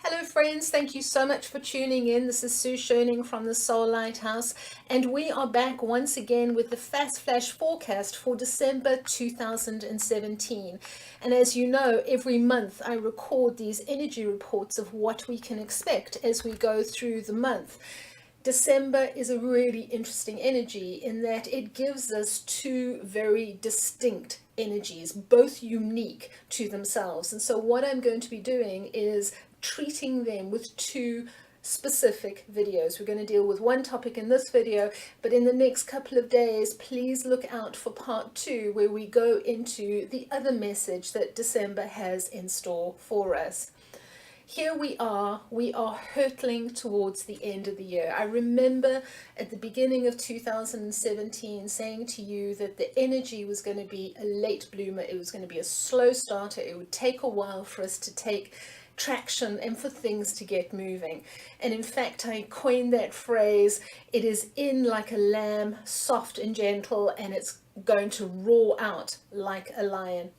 Hello friends, thank you so much for tuning in. This is Sue Schoning from the Soul Lighthouse, and we are back once again with the Fast Flash forecast for December 2017. And as you know, every month I record these energy reports of what we can expect as we go through the month. December is a really interesting energy in that it gives us two very distinct energies, both unique to themselves. And so what I'm going to be doing is treating them with two specific videos. We're going to deal with one topic in this video, but in the next couple of days, please look out for part two, where we go into the other message that December has in store for us. Here we are hurtling towards the end of the year. I remember at the beginning of 2017 saying to you that the energy was going to be a late bloomer. It was going to be a slow starter. It would take a while for us to take traction and for things to get moving. And in fact, I coined that phrase, it is in like a lamb, soft and gentle, and it's going to roar out like a lion.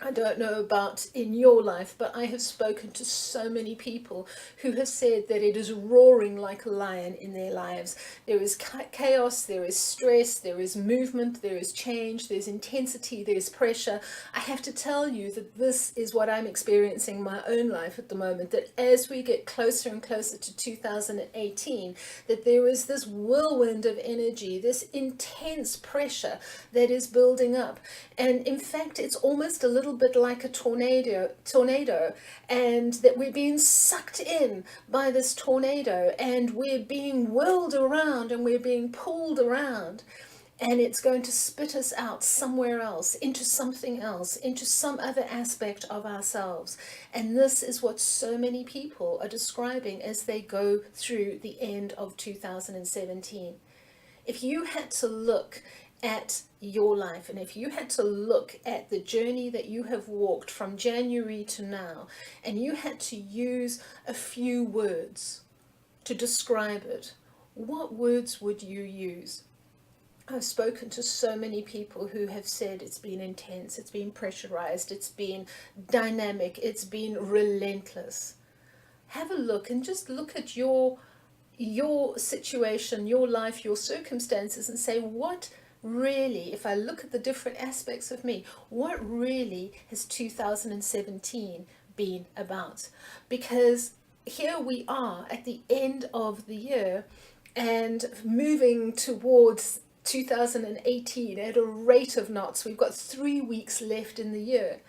I don't know about in your life, but I have spoken to so many people who have said that it is roaring like a lion in their lives. There is chaos, there is stress, there is movement, there is change, there's intensity, there's pressure. I have to tell you that this is what I'm experiencing in my own life at the moment, that as we get closer and closer to 2018, that there is this whirlwind of energy, this intense pressure that is building up. And in fact, it's almost a little bit like a tornado, and that we're being sucked in by this tornado, and we're being whirled around and we're being pulled around, and it's going to spit us out somewhere else, into something else, into some other aspect of ourselves. And this is what so many people are describing as they go through the end of 2017. If you had to look at your life, and if you had to look at the journey that you have walked from January to now, and you had to use a few words to describe it, what words would you use? I've spoken to so many people who have said it's been intense, it's been pressurized, it's been dynamic, it's been relentless. Have a look and just look at your situation, your life, your circumstances, and say, what really, if I look at the different aspects of me, what really has 2017 been about? Because here we are at the end of the year and moving towards 2018 at a rate of knots. We've got 3 weeks left in the year.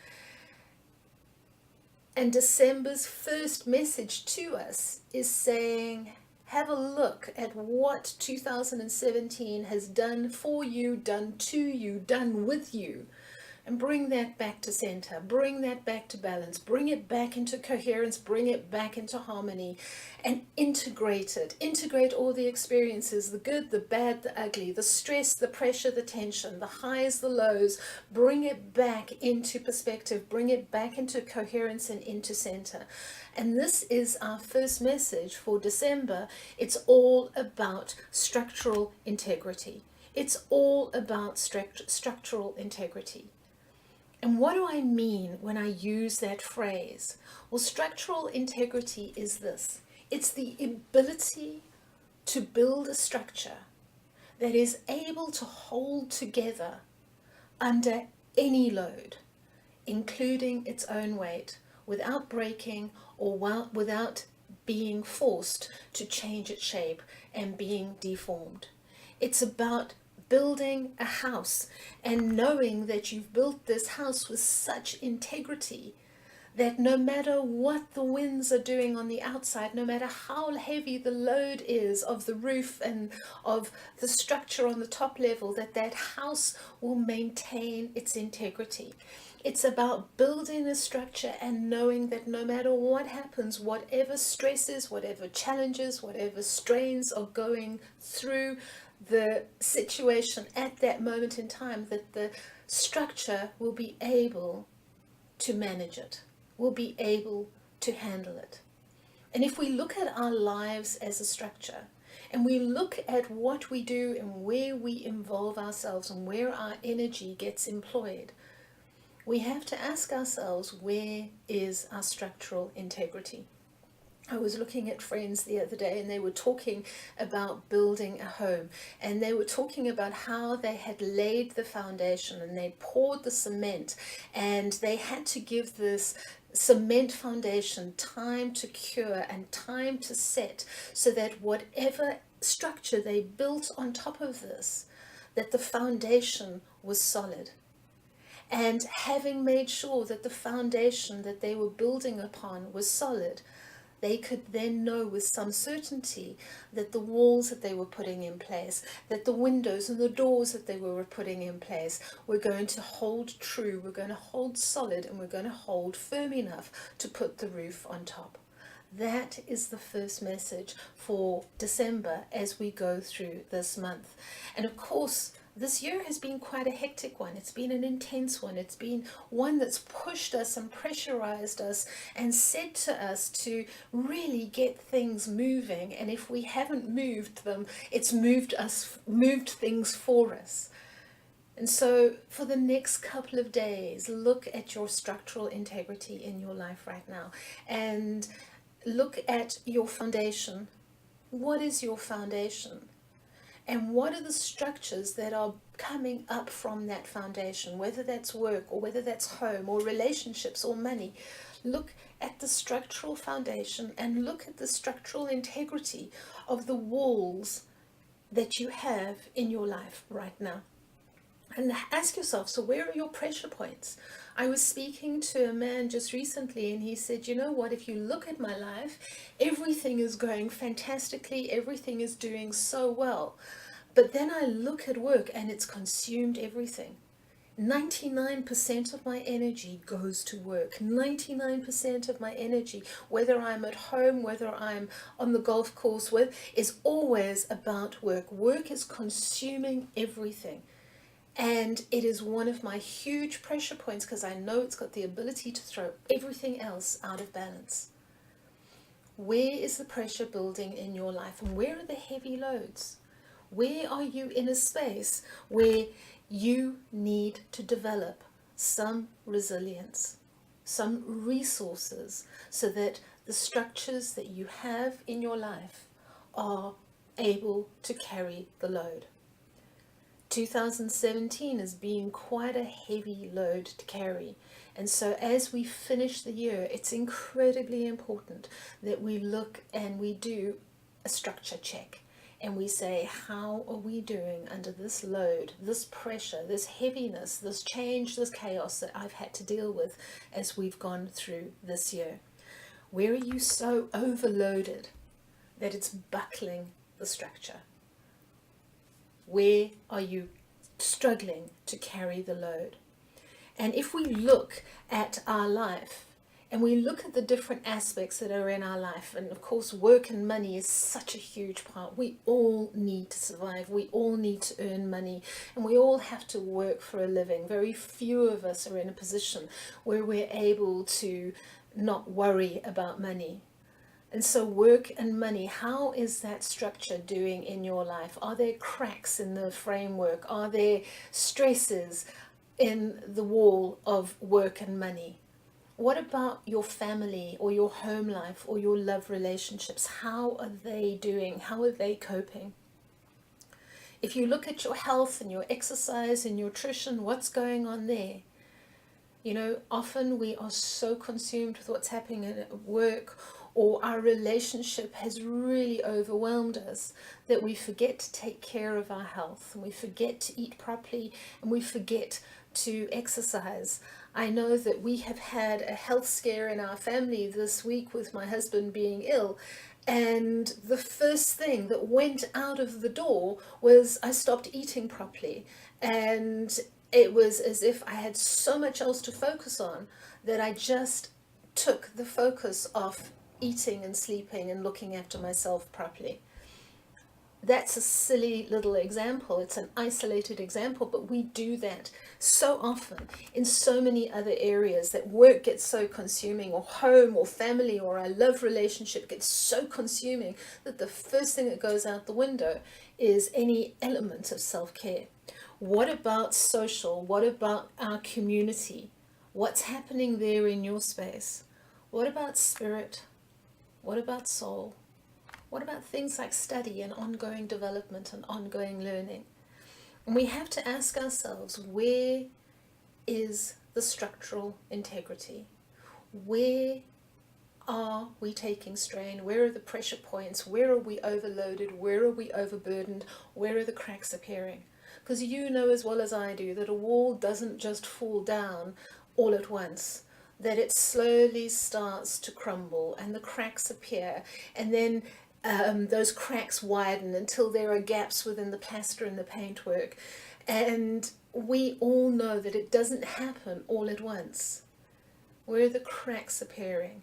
And December's first message to us is saying, have a look at what 2017 has done for you, done to you, done with you, and bring that back to center, bring that back to balance, bring it back into coherence, bring it back into harmony, and integrate it. Integrate all the experiences, the good, the bad, the ugly, the stress, the pressure, the tension, the highs, the lows. Bring it back into perspective, bring it back into coherence and into center. And this is our first message for December. It's all about structural integrity. It's all about structural integrity. And what do I mean when I use that phrase? Well, structural integrity is this. It's the ability to build a structure that is able to hold together under any load, including its own weight, without breaking or without being forced to change its shape and being deformed. It's about building a house and knowing that you've built this house with such integrity that no matter what the winds are doing on the outside, no matter how heavy the load is of the roof and of the structure on the top level, that house will maintain its integrity. It's about building a structure and knowing that no matter what happens, whatever stresses, whatever challenges, whatever strains are going through the situation at that moment in time, that the structure will be able to manage it, will be able to handle it. And if we look at our lives as a structure, and we look at what we do and where we involve ourselves and where our energy gets employed, we have to ask ourselves, where is our structural integrity? I was looking at friends the other day, and they were talking about building a home, and they were talking about how they had laid the foundation and they poured the cement, and they had to give this cement foundation time to cure and time to set, so that whatever structure they built on top of this, that the foundation was solid. And having made sure that the foundation that they were building upon was solid, they could then know with some certainty that the walls that they were putting in place, that the windows and the doors that they were putting in place were going to hold true, were going to hold solid, and were going to hold firm enough to put the roof on top. That is the first message for December as we go through this month. And of course, this year has been quite a hectic one. It's been an intense one. It's been one that's pushed us and pressurized us and said to us to really get things moving. And if we haven't moved them, it's moved things for us. And so for the next couple of days, look at your structural integrity in your life right now, and look at your foundation. What is your foundation? And what are the structures that are coming up from that foundation, whether that's work or whether that's home or relationships or money? Look at the structural foundation and look at the structural integrity of the walls that you have in your life right now. And ask yourself, so where are your pressure points? I was speaking to a man just recently, and he said, you know what, if you look at my life, everything is going fantastically, everything is doing so well. But then I look at work and it's consumed everything. 99% of my energy goes to work. 99% of my energy, whether I'm at home, whether I'm on the golf course, is always about work. Work is consuming everything. And it is one of my huge pressure points, because I know it's got the ability to throw everything else out of balance. Where is the pressure building in your life, and where are the heavy loads? Where are you in a space where you need to develop some resilience, some resources, so that the structures that you have in your life are able to carry the load? 2017 has been quite a heavy load to carry. And so as we finish the year, it's incredibly important that we look and we do a structure check. And we say, how are we doing under this load, this pressure, this heaviness, this change, this chaos that I've had to deal with as we've gone through this year? Where are you so overloaded that it's buckling the structure? Where are you struggling to carry the load? And if we look at our life and we look at the different aspects that are in our life, and of course work and money is such a huge part. We all need to survive. We all need to earn money, and we all have to work for a living. Very few of us are in a position where we're able to not worry about money. And so work and money, how is that structure doing in your life? Are there cracks in the framework? Are there stresses in the wall of work and money? What about your family or your home life or your love relationships? How are they doing? How are they coping? If you look at your health and your exercise and nutrition, what's going on there? You know, often we are so consumed with what's happening at work, or our relationship has really overwhelmed us, that we forget to take care of our health, and we forget to eat properly, and we forget to exercise. I know that we have had a health scare in our family this week with my husband being ill, and the first thing that went out of the door was I stopped eating properly. And it was as if I had so much else to focus on that I just took the focus off eating and sleeping and looking after myself properly. That's a silly little example. It's an isolated example, but we do that so often in so many other areas, that work gets so consuming, or home or family or our love relationship gets so consuming, that the first thing that goes out the window is any element of self-care. What about social? What about our community? What's happening there in your space? What about spirit? What about soul? What about things like study and ongoing development and ongoing learning? And we have to ask ourselves, where is the structural integrity? Where are we taking strain? Where are the pressure points? Where are we overloaded? Where are we overburdened? Where are the cracks appearing? Because you know as well as I do that a wall doesn't just fall down all at once, that it slowly starts to crumble and the cracks appear, and then those cracks widen until there are gaps within the plaster and the paintwork. And we all know that it doesn't happen all at once. Where are the cracks appearing?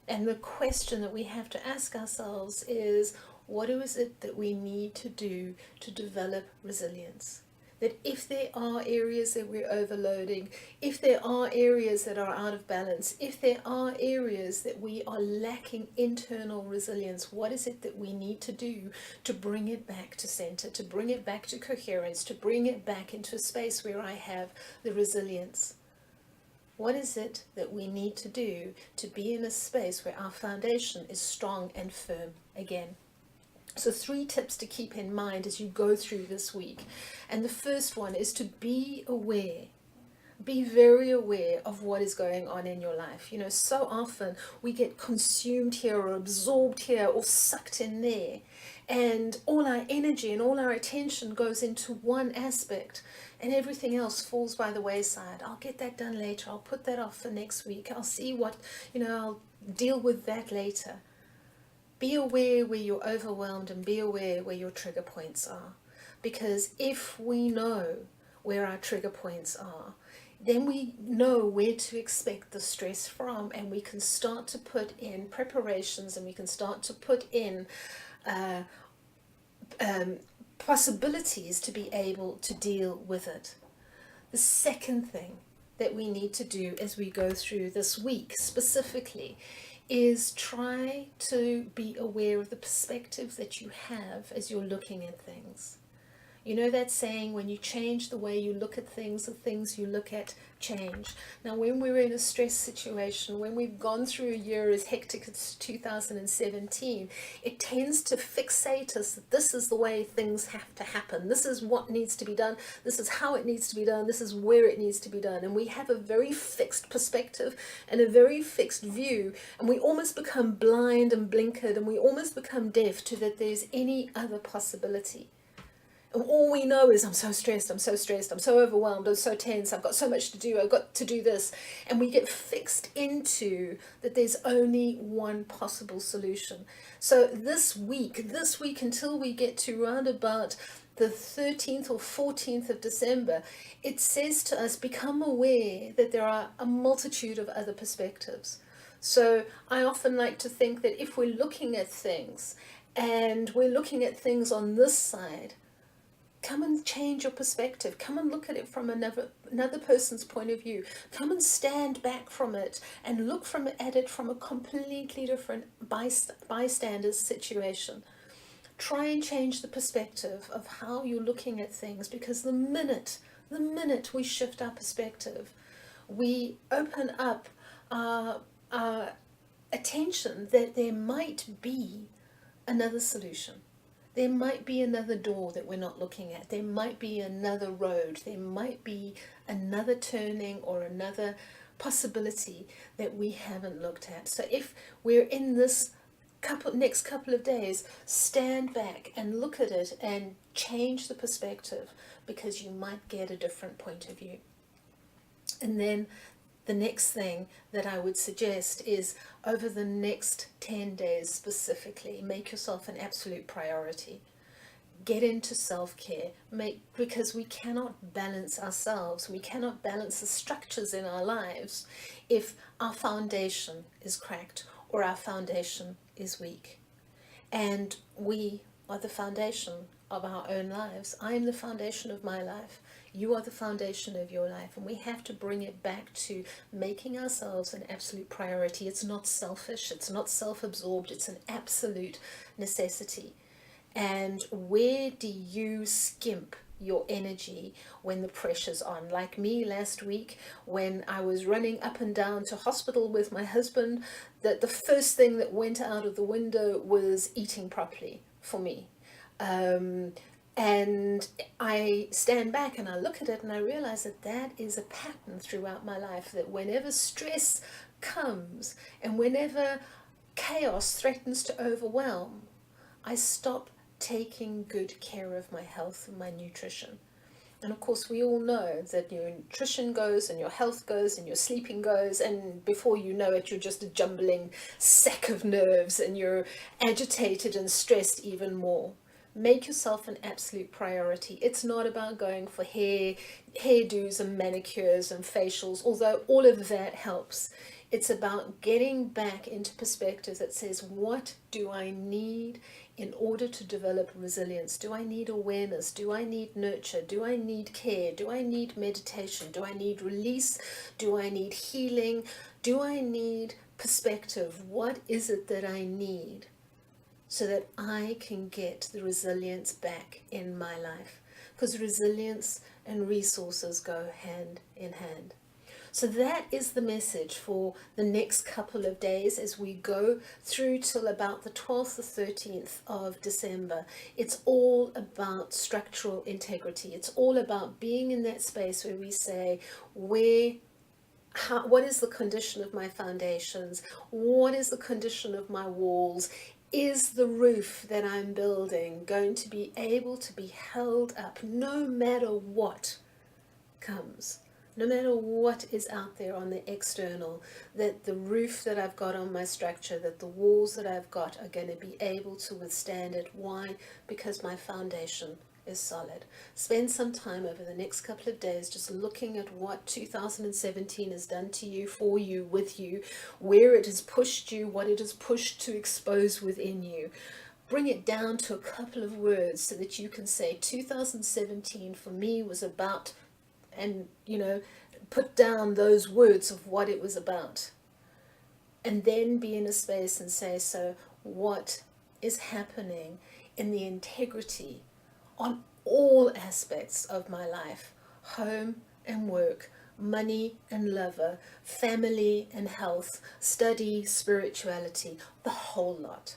And the question that we have to ask ourselves is, what is it that we need to do to develop resilience? That if there are areas that we're overloading, if there are areas that are out of balance, if there are areas that we are lacking internal resilience, what is it that we need to do to bring it back to center, to bring it back to coherence, to bring it back into a space where I have the resilience? What is it that we need to do to be in a space where our foundation is strong and firm again? So 3 tips to keep in mind as you go through this week. And the first one is to be aware. Be very aware of what is going on in your life. You know, so often we get consumed here or absorbed here or sucked in there. And all our energy and all our attention goes into one aspect, and everything else falls by the wayside. I'll get that done later. I'll put that off for next week. I'll see what, I'll deal with that later. Be aware where you're overwhelmed and be aware where your trigger points are. Because if we know where our trigger points are, then we know where to expect the stress from, and we can start to put in preparations, and we can start to put in possibilities to be able to deal with it. The second thing that we need to do as we go through this week specifically is try to be aware of the perspective that you have as you're looking at things. You know that saying, when you change the way you look at things, the things you look at change. Now, when we're in a stress situation, when we've gone through a year as hectic as 2017, it tends to fixate us that this is the way things have to happen. This is what needs to be done. This is how it needs to be done. This is where it needs to be done. And we have a very fixed perspective and a very fixed view. And we almost become blind and blinkered, and we almost become deaf to that there's any other possibility. And all we know is, I'm so stressed, I'm so overwhelmed, I'm so tense, I've got so much to do, I've got to do this. And we get fixed into that there's only one possible solution. So this week until we get to round about the 13th or 14th of December, it says to us, become aware that there are a multitude of other perspectives. So I often like to think that if we're looking at things and we're looking at things on this side, come and change your perspective. Come and look at it from another person's point of view. Come and stand back from it and look at it from a completely different bystander's situation. Try and change the perspective of how you're looking at things, because the minute we shift our perspective, we open up our attention that there might be another solution. There might be another door that we're not looking at. There might be another road. There might be another turning or another possibility that we haven't looked at. So if we're in this next couple of days, stand back and look at it and change the perspective, because you might get a different point of view. And then the next thing that I would suggest is, over the next 10 days specifically, make yourself an absolute priority. Get into self-care, because we cannot balance ourselves. We cannot balance the structures in our lives if our foundation is cracked or our foundation is weak. And we are the foundation of our own lives. I am the foundation of my life. You are the foundation of your life, and we have to bring it back to making ourselves an absolute priority. It's not selfish, it's not self-absorbed, it's an absolute necessity. And where do you skimp your energy when the pressure's on. Like me last week, when I was running up and down to hospital with my husband, that the first thing that went out of the window was eating properly for me. And I stand back and I look at it and I realize that that is a pattern throughout my life, that whenever stress comes and whenever chaos threatens to overwhelm, I stop taking good care of my health and my nutrition. And of course, we all know that your nutrition goes and your health goes and your sleeping goes, and before you know it, you're just a jumbling sack of nerves and you're agitated and stressed even more. Make yourself an absolute priority. It's not about going for hairdos and manicures and facials, although all of that helps. It's about getting back into perspective that says, what do I need in order to develop resilience? Do I need awareness? Do I need nurture? Do I need care? Do I need meditation? Do I need release? Do I need healing? Do I need perspective? What is it that I need so that I can get the resilience back in my life? Because resilience and resources go hand in hand. So that is the message for the next couple of days as we go through till about the 12th or 13th of December. It's all about structural integrity. It's all about being in that space where we say, what is the condition of my foundations? What is the condition of my walls? Is the roof that I'm building going to be able to be held up no matter what comes? No matter what is out there on the external, that the roof that I've got on my structure, that the walls that I've got are going to be able to withstand it. Why? Because my foundation is solid. Spend some time over the next couple of days just looking at what 2017 has done to you, for you, with you, where it has pushed you, what it has pushed to expose within you. Bring it down to a couple of words so that you can say 2017 for me was about, and put down those words of what it was about, and then be in a space and say, so what is happening in the integrity on all aspects of my life? Home and work, money and lover, family and health, study, spirituality, the whole lot.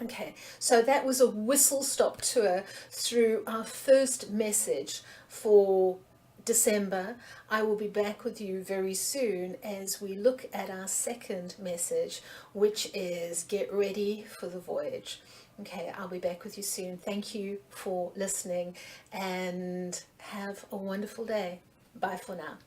Okay, so that was a whistle-stop tour through our first message for December. I will be back with you very soon as we look at our second message, which is get ready for the voyage. Okay, I'll be back with you soon. Thank you for listening and have a wonderful day. Bye for now.